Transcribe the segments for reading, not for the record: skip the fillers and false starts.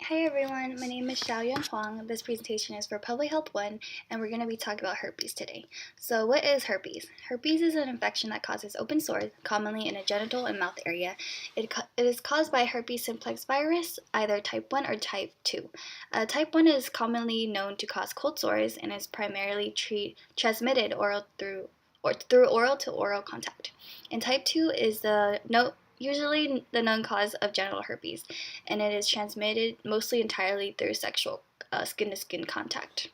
Hi everyone, my name is Xiaoyuan Huang. This presentation is for Public Health 1 and we're going to be talking about herpes today. So what is herpes? Herpes is an infection that causes open sores, commonly in a genital and mouth area. It is caused by herpes simplex virus, either type 1 or type 2. Type 1 is commonly known to cause cold sores and is primarily transmitted through oral to oral contact. And type 2 is usually the known cause of genital herpes, and it is transmitted mostly entirely through sexual skin-to-skin contact.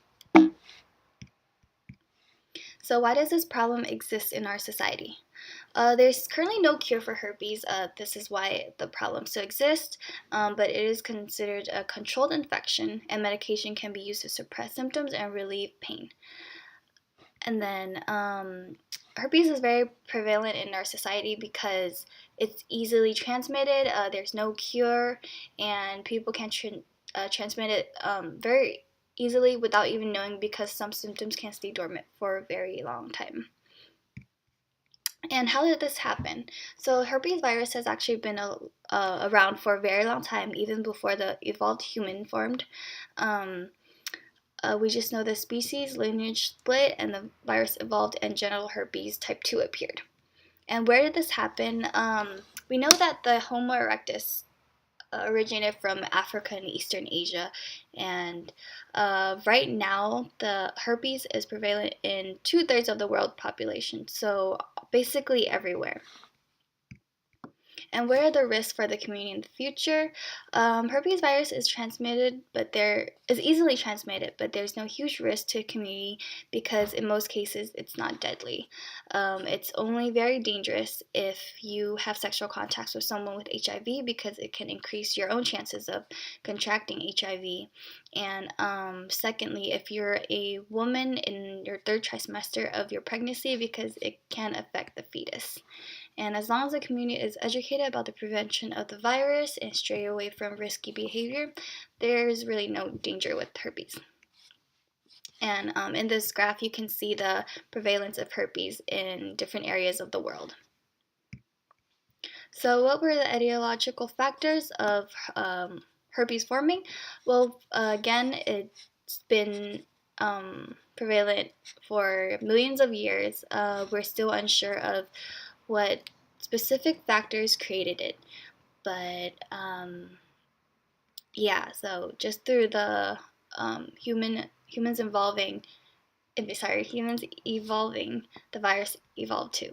So why does this problem exist in our society? There's currently no cure for herpes. This is why the problem still exists, but it is considered a controlled infection, and medication can be used to suppress symptoms and relieve pain. And then herpes is very prevalent in our society because it's easily transmitted. There's no cure, and people can transmit it very easily without even knowing, because some symptoms can stay dormant for a very long time. And how did this happen? So herpes virus has actually been around for a very long time, even before the evolved human formed. We just know the species lineage split and the virus evolved and genital herpes type 2 appeared. And where did this happen? We know that the Homo erectus originated from Africa and Eastern Asia, and right now the herpes is prevalent in 2/3 of the world population, so basically everywhere. And what are the risks for the community in the future? Herpes virus is easily transmitted, but there's no huge risk to the community because in most cases it's not deadly. It's only very dangerous if you have sexual contacts with someone with HIV, because it can increase your own chances of contracting HIV. And secondly, if you're a woman in your 3rd trimester of your pregnancy, because it can affect the fetus. And as long as the community is educated about the prevention of the virus and stray away from risky behavior, there's really no danger with herpes. And in this graph, you can see the prevalence of herpes in different areas of the world. So what were the etiological factors of herpes forming? Well, again, it's been prevalent for millions of years. We're still unsure of what specific factors created it, but yeah, so just through the humans evolving, the virus evolved too.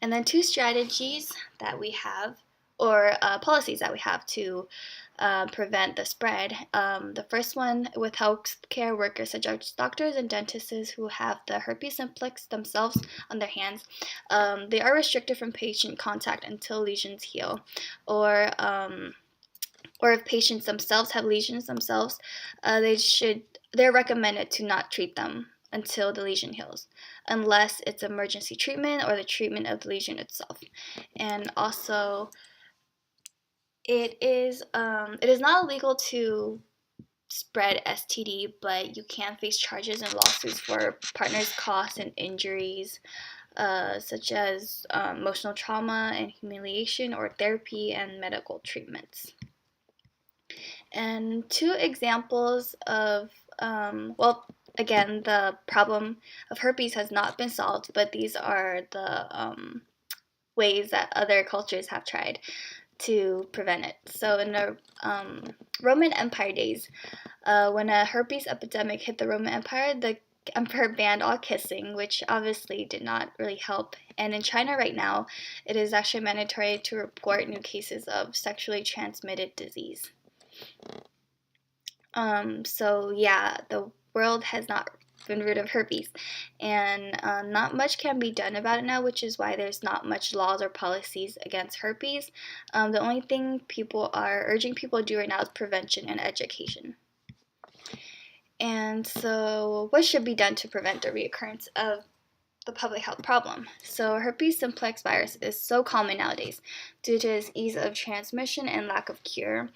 And then 2 strategies that we have, or policies that we have to prevent the spread. The first one, with healthcare workers such as doctors and dentists who have the herpes simplex themselves on their hands, they are restricted from patient contact until lesions heal, or if patients themselves have lesions themselves, they're recommended to not treat them until the lesion heals, unless it's emergency treatment or the treatment of the lesion itself. And also, it is not illegal to spread STD, but you can face charges and lawsuits for partners' costs and injuries, such as emotional trauma and humiliation, or therapy and medical treatments. And 2 examples of, again, the problem of herpes has not been solved, but these are the ways that other cultures have tried to prevent it. So in the Roman Empire days, when a herpes epidemic hit the Roman Empire, the emperor banned all kissing, which obviously did not really help. And in China right now, it is actually mandatory to report new cases of sexually transmitted disease. So yeah, the world has not been rid of herpes, and not much can be done about it now, which is why there's not much laws or policies against herpes. The only thing people are urging people to do right now is prevention and education. And so what should be done to prevent the reoccurrence of the public health problem? So herpes simplex virus is so common nowadays due to its ease of transmission and lack of cure.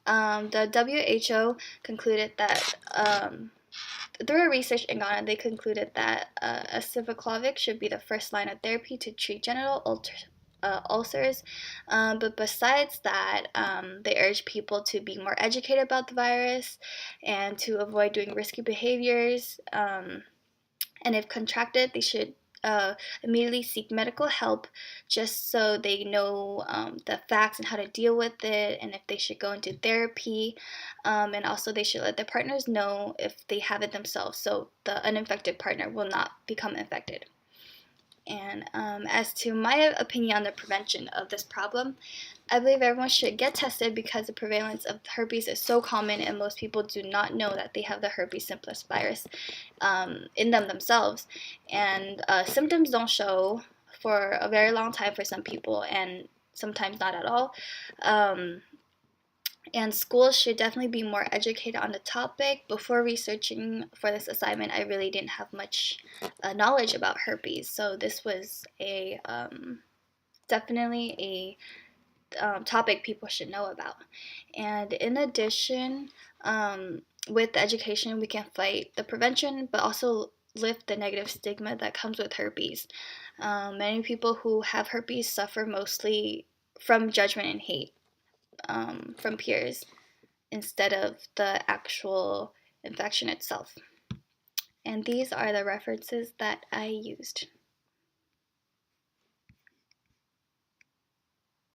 The WHO concluded that through research in Ghana, they concluded that aciclovir should be the first line of therapy to treat genital ulcers. But besides that, they urge people to be more educated about the virus and to avoid doing risky behaviors. And if contracted, they should immediately seek medical help just so they know the facts and how to deal with it, and if they should go into therapy. And also, they should let their partners know if they have it themselves so the uninfected partner will not become infected. And as to my opinion on the prevention of this problem, I believe everyone should get tested because the prevalence of herpes is so common and most people do not know that they have the herpes simplex virus in them themselves. And symptoms don't show for a very long time for some people and sometimes not at all. And schools should definitely be more educated on the topic. Before researching for this assignment, I really didn't have much knowledge about herpes, so this was a definitely a topic people should know about. And in addition, with education, we can fight the prevention, but also lift the negative stigma that comes with herpes. Many people who have herpes suffer mostly from judgment and hate from peers instead of the actual infection itself. And these are the references that I used.